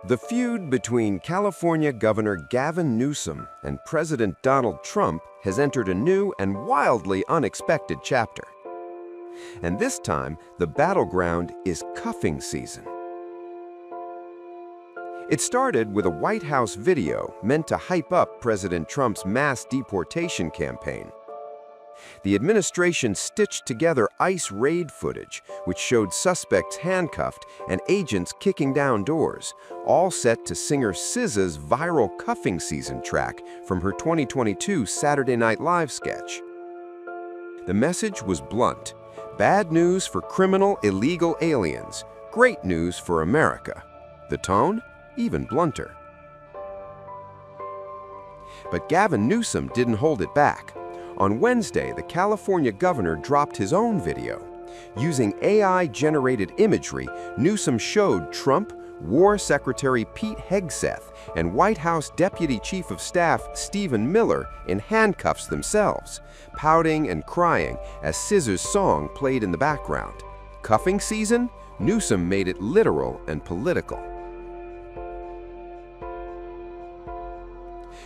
The feud between California Governor Gavin Newsom and President Donald Trump has entered a new and wildly unexpected chapter. And this time, the battleground is cuffing season. It started with a White House video meant to hype up President Trump's mass deportation campaign. The administration stitched together ICE raid footage, which showed suspects handcuffed and agents kicking down doors, all set to singer SZA's viral cuffing season track from her 2022 Saturday Night Live sketch. The message was blunt: bad news for criminal illegal aliens, great news for America. The tone? Even blunter. But Gavin Newsom didn't hold it back. On Wednesday, the California governor dropped his own video. Using AI-generated imagery, Newsom showed Trump, War Secretary Pete Hegseth, and White House Deputy Chief of Staff Stephen Miller in handcuffs themselves, pouting and crying as SZA's song played in the background. Cuffing season? Newsom made it literal and political.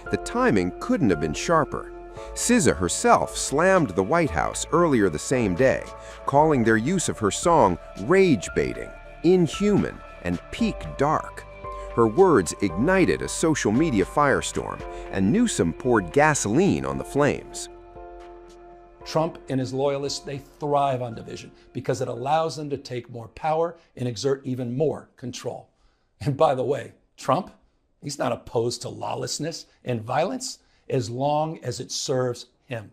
The timing couldn't have been sharper. SZA herself slammed the White House earlier the same day, calling their use of her song rage-baiting, inhuman, and peak dark. Her words ignited a social media firestorm, and Newsom poured gasoline on the flames. Trump and his loyalists, they thrive on division because it allows them to take more power and exert even more control. And by the way, Trump, he's not opposed to lawlessness and violence as long as it serves him.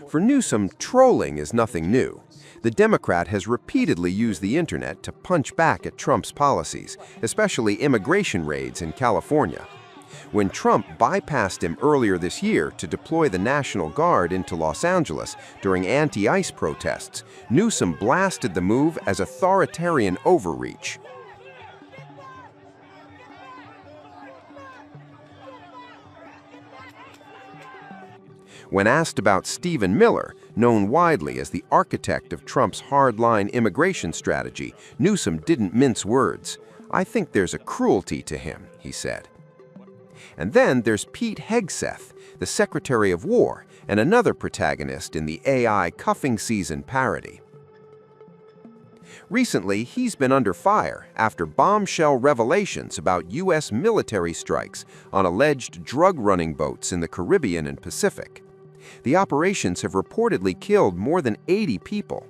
For Newsom, trolling is nothing new. The Democrat has repeatedly used the internet to punch back at Trump's policies, especially immigration raids in California. When Trump bypassed him earlier this year to deploy the National Guard into Los Angeles during anti-ICE protests, Newsom blasted the move as authoritarian overreach. When asked about Stephen Miller, known widely as the architect of Trump's hardline immigration strategy, Newsom didn't mince words. "I think there's a cruelty to him," he said. And then there's Pete Hegseth, the Secretary of War, and another protagonist in the AI cuffing season parody. Recently, he's been under fire after bombshell revelations about U.S. military strikes on alleged drug-running boats in the Caribbean and Pacific. The operations have reportedly killed more than 80 people.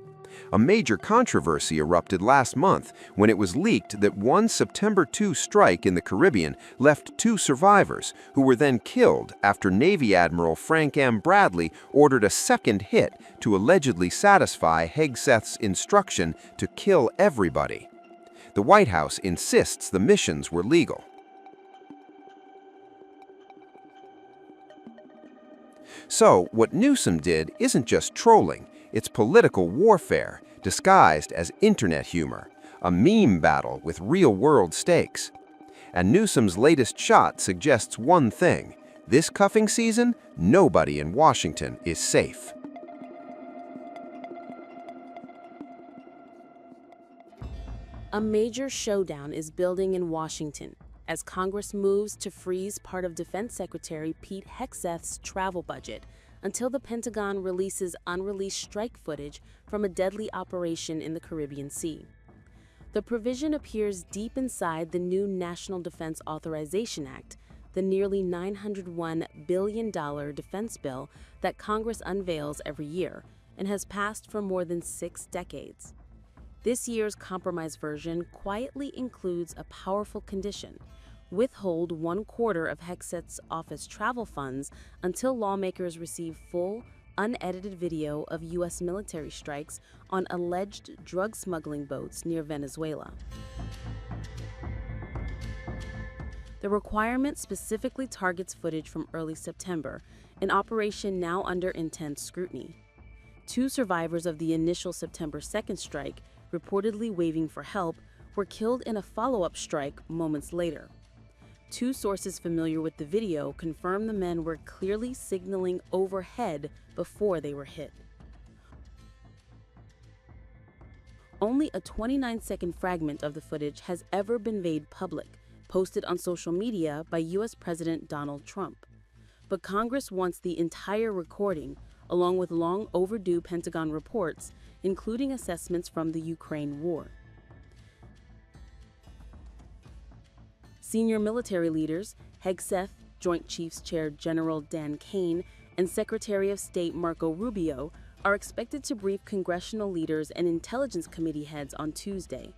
A major controversy erupted last month when it was leaked that one September 2 strike in the Caribbean left 2 survivors who were then killed after Navy Admiral Frank M. Bradley ordered a second hit to allegedly satisfy Hegseth's instruction to kill everybody. The White House insists the missions were legal. So, what Newsom did isn't just trolling, it's political warfare, disguised as internet humor, a meme battle with real-world stakes. And Newsom's latest shot suggests one thing: this cuffing season, nobody in Washington is safe. A major showdown is building in Washington as Congress moves to freeze part of Defense Secretary Pete Hegseth's travel budget until the Pentagon releases unreleased strike footage from a deadly operation in the Caribbean Sea. The provision appears deep inside the new National Defense Authorization Act, the nearly $901 billion defense bill that Congress unveils every year and has passed for more than 6 decades. This year's compromise version quietly includes a powerful condition: withhold 1/4 of Hegseth's office travel funds until lawmakers receive full, unedited video of U.S. military strikes on alleged drug smuggling boats near Venezuela. The requirement specifically targets footage from early September, an operation now under intense scrutiny. 2 survivors of the initial September 2nd strike, reportedly waving for help, were killed in a follow-up strike moments later. 2 sources familiar with the video confirm the men were clearly signaling overhead before they were hit. Only a 29-second fragment of the footage has ever been made public, posted on social media by U.S. President Donald Trump. But Congress wants the entire recording, along with long overdue Pentagon reports, including assessments from the Ukraine war. Senior military leaders, Hegseth, Joint Chiefs Chair General Dan Kane, and Secretary of State Marco Rubio are expected to brief congressional leaders and intelligence committee heads on Tuesday.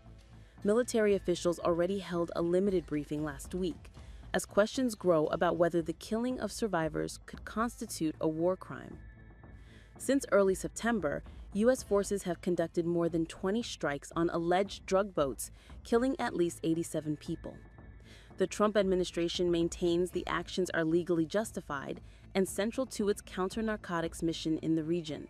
Military officials already held a limited briefing last week, as questions grow about whether the killing of survivors could constitute a war crime. Since early September, U.S. forces have conducted more than 20 strikes on alleged drug boats, killing at least 87 people. The Trump administration maintains the actions are legally justified and central to its counter-narcotics mission in the region.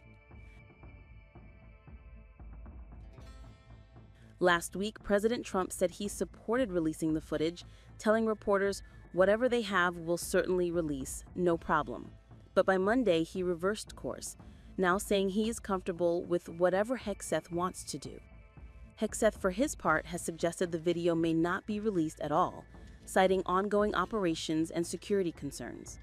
Last week, President Trump said he supported releasing the footage, telling reporters, "Whatever they have, we'll certainly release, no problem." But by Monday, he reversed course, now saying he is comfortable with whatever Hegseth wants to do. Hegseth, for his part, has suggested the video may not be released at all, citing ongoing operations and security concerns.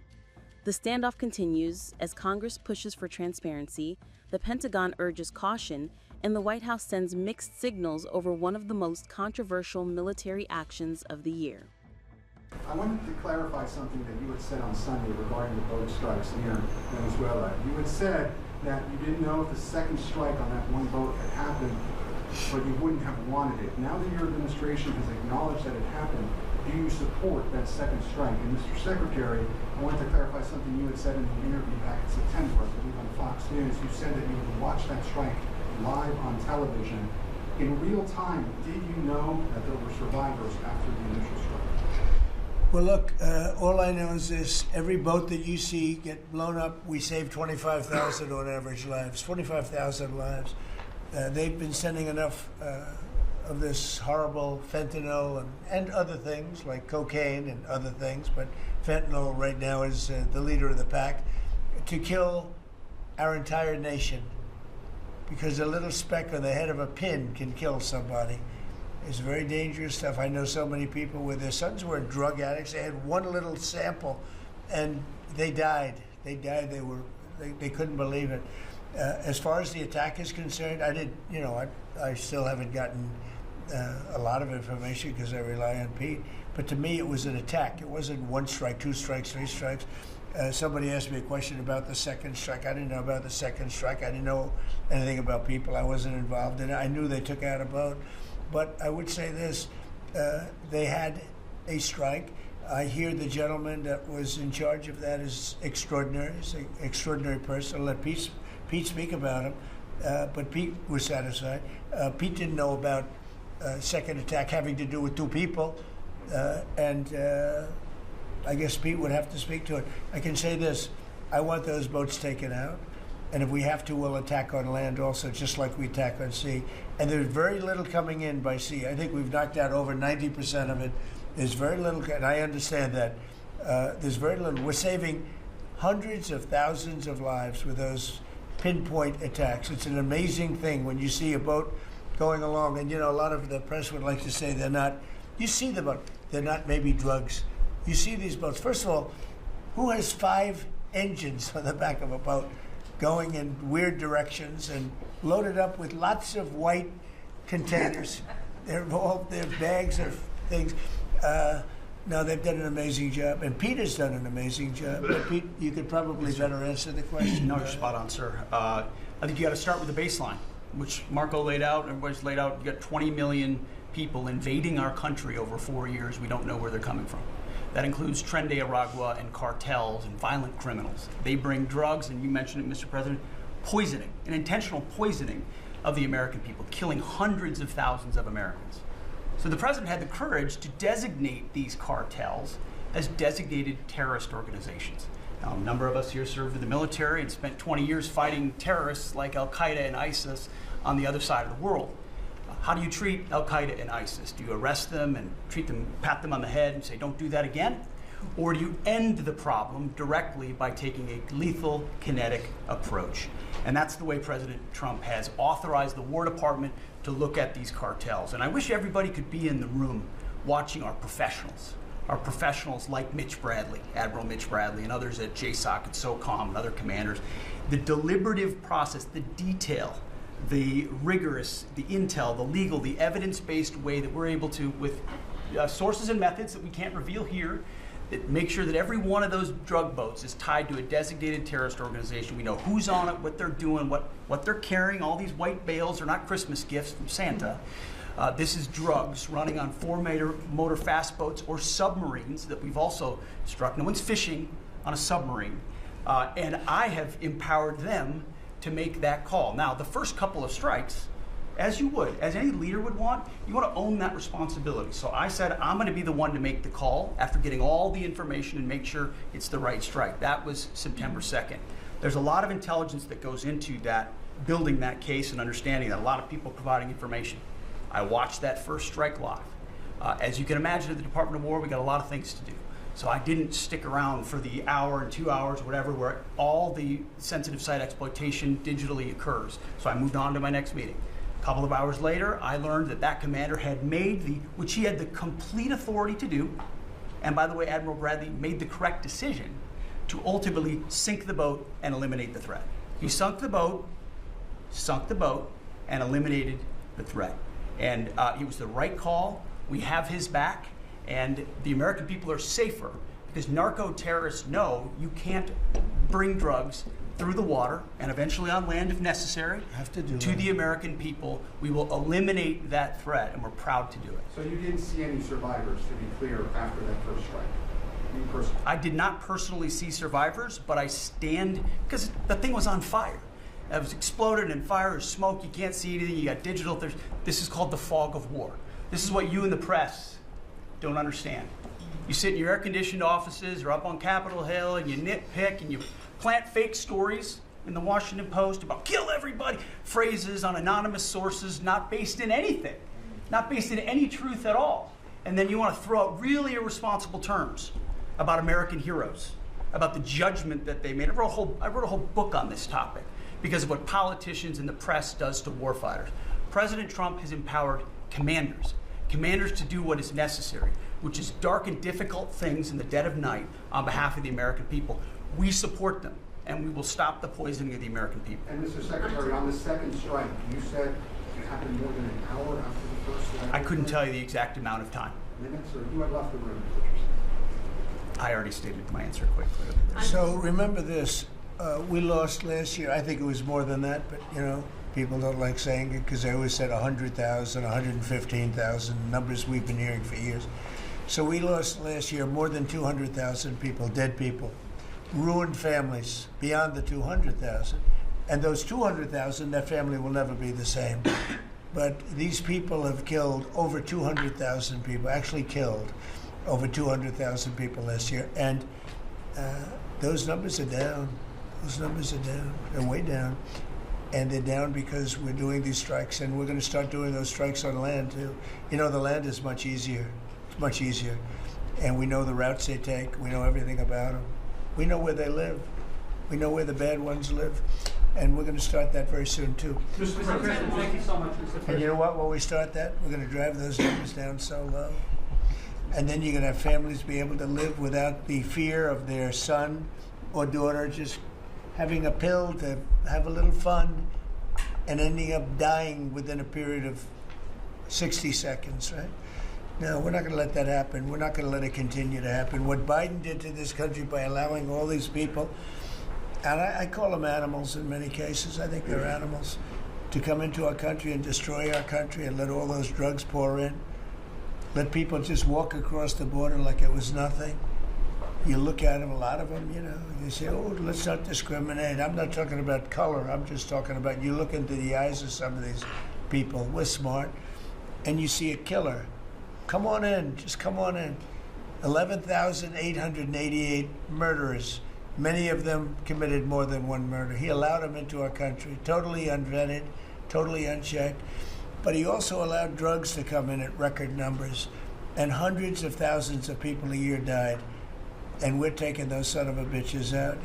The standoff continues as Congress pushes for transparency, the Pentagon urges caution, and the White House sends mixed signals over one of the most controversial military actions of the year. I wanted to clarify something that you had said on Sunday regarding the boat strikes near Venezuela. You had said that you didn't know if the second strike on that one boat had happened, but you wouldn't have wanted it. Now that your administration has acknowledged that it happened, do you support that second strike? And Mr. Secretary, I wanted to clarify something you had said in the interview back in September, I believe on Fox News. You said that you would watch that strike live on television. In real time, did you know that there were survivors after the initial strike? Well, look, all I know is this. Every boat that you see get blown up, we save 25,000 on average lives, 25,000 lives. They've been sending enough of this horrible fentanyl and other things like cocaine and other things, but fentanyl right now is the leader of the pack, to kill our entire nation, because a little speck on the head of a pin can kill somebody. It's very dangerous stuff. I know so many people where their sons were drug addicts. They had one little sample and they died. They died. They couldn't believe it. As far as the attack is concerned, I still haven't gotten a lot of information because I rely on Pete. But to me, it was an attack. It wasn't one strike, two strikes, three strikes. Somebody asked me a question about the second strike. I didn't know about the second strike. I didn't know anything about people. I wasn't involved in it. I knew they took out a boat. But I would say this, they had a strike. I hear the gentleman that was in charge of that is extraordinary. He's an extraordinary person. I'll let Pete speak about him. But Pete was satisfied. Pete didn't know about second attack having to do with two people. And I guess Pete would have to speak to it. I can say this, I want those boats taken out. And if we have to, we'll attack on land also, just like we attack on sea. And there's very little coming in by sea. I think we've knocked out over 90% of it. There's very little, and I understand that. There's very little. We're saving hundreds of thousands of lives with those pinpoint attacks. It's an amazing thing when you see a boat going along, and a lot of the press would like to say they're not. You see the boat, they're not maybe drugs. You see these boats. First of all, who has 5 engines on the back of a boat going in weird directions and loaded up with lots of white containers? They're bags of things. No, they've done an amazing job, and Pete has done an amazing job. But Pete, you could probably better answer the question. No, you're spot on, sir. I think you got to start with the baseline, which Marco laid out, everybody's laid out. You got 20 million people invading our country over 4 years. We don't know where they're coming from. That includes Tren de Aragua and cartels and violent criminals. They bring drugs, and you mentioned it, Mr. President, poisoning, an intentional poisoning of the American people, killing hundreds of thousands of Americans. So the president had the courage to designate these cartels as designated terrorist organizations. Now, a number of us here served in the military and spent 20 years fighting terrorists like Al-Qaeda and ISIS on the other side of the world. How do you treat Al-Qaeda and ISIS? Do you arrest them and treat them, pat them on the head and say, don't do that again? Or do you end the problem directly by taking a lethal, kinetic approach? And that's the way President Trump has authorized the War Department to look at these cartels. And I wish everybody could be in the room watching our professionals. Our professionals like Mitch Bradley, Admiral Mitch Bradley, and others at JSOC and SOCOM and other commanders. The deliberative process, the detail, the rigorous, the intel, the legal, the evidence-based way that we're able to, with sources and methods that we can't reveal here, that make sure that every one of those drug boats is tied to a designated terrorist organization. We know who's on it, what they're doing, what they're carrying. All these white bales are not Christmas gifts from Santa. This is drugs running on four-motor fast boats or submarines that we've also struck. No one's fishing on a submarine. And I have empowered them to make that call. Now, the first couple of strikes, as you would, as any leader would want, you want to own that responsibility. So I said, I'm going to be the one to make the call after getting all the information and make sure it's the right strike. That was September 2nd. There's a lot of intelligence that goes into that, building that case and understanding that, a lot of people providing information. I watched that first strike live. As you can imagine, at the Department of War, we got a lot of things to do. So I didn't stick around for the hour and 2 hours, whatever, where all the sensitive site exploitation digitally occurs. So I moved on to my next meeting. A couple of hours later, I learned that that commander had made which he had the complete authority to do, and by the way, Admiral Bradley made the correct decision to ultimately sink the boat and eliminate the threat. He sunk the boat, and eliminated the threat. And it was the right call. We have his back, and the American people are safer because narco-terrorists know you can't bring drugs through the water and eventually on land if necessary to the American people. We will eliminate that threat, and we're proud to do it. So you didn't see any survivors, to be clear, after that first strike? You personally? I did not personally see survivors, but I stand, because the thing was on fire. It was exploded and fire or smoke. You can't see anything. You got digital. This is called the fog of war. This is what you in the press don't understand. You sit in your air-conditioned offices or up on Capitol Hill and you nitpick and you plant fake stories in the Washington Post about kill everybody, phrases on anonymous sources not based in anything, not based in any truth at all. And then you want to throw out really irresponsible terms about American heroes, about the judgment that they made. I wrote a whole book on this topic because of what politicians and the press does to warfighters. President Trump has empowered commanders to do what is necessary, which is dark and difficult things in the dead of night on behalf of the American people. We support them, and we will stop the poisoning of the American people. And Mr. Secretary, on the second strike, you said it happened more than an hour after the first strike? I couldn't tell you the exact amount of time. Minutes, or you had left the room, is what you're saying? I already stated my answer quite clearly. So remember this, we lost last year, I think it was more than that, but you know, people don't like saying it because they always said 100,000, 115,000, numbers we've been hearing for years. So we lost last year more than 200,000 people, dead people, ruined families beyond the 200,000. And those 200,000, that family will never be the same. But these people have killed over 200,000 people, actually killed over 200,000 people last year. And those numbers are down. Those numbers are down. They're way down. And they're down because we're doing these strikes, and we're going to start doing those strikes on land too. You know, the land is much easier. It's much easier. And we know the routes they take. We know everything about them. We know where they live. We know where the bad ones live. And we're going to start that very soon too. Mr. President, thank you so much, Mr. President. And you know what? When we start that, we're going to drive those numbers down so low. And then you're going to have families be able to live without the fear of their son or daughter just having a pill to have a little fun and ending up dying within a period of 60 seconds, right? No, we're not going to let that happen. We're not going to let it continue to happen. What Biden did to this country by allowing all these people, and I call them animals in many cases, I think they're animals, to come into our country and destroy our country and let all those drugs pour in, let people just walk across the border like it was nothing. You look at them, a lot of them, you know, you say, oh, let's not discriminate. I'm not talking about color. I'm just talking about you look into the eyes of some of these people. We're smart. And you see a killer. Come on in. Just come on in. 11,888 murderers. Many of them committed more than one murder. He allowed them into our country, totally unvetted, totally unchecked. But he also allowed drugs to come in at record numbers. And hundreds of thousands of people a year died. And we're taking those son of a bitches out.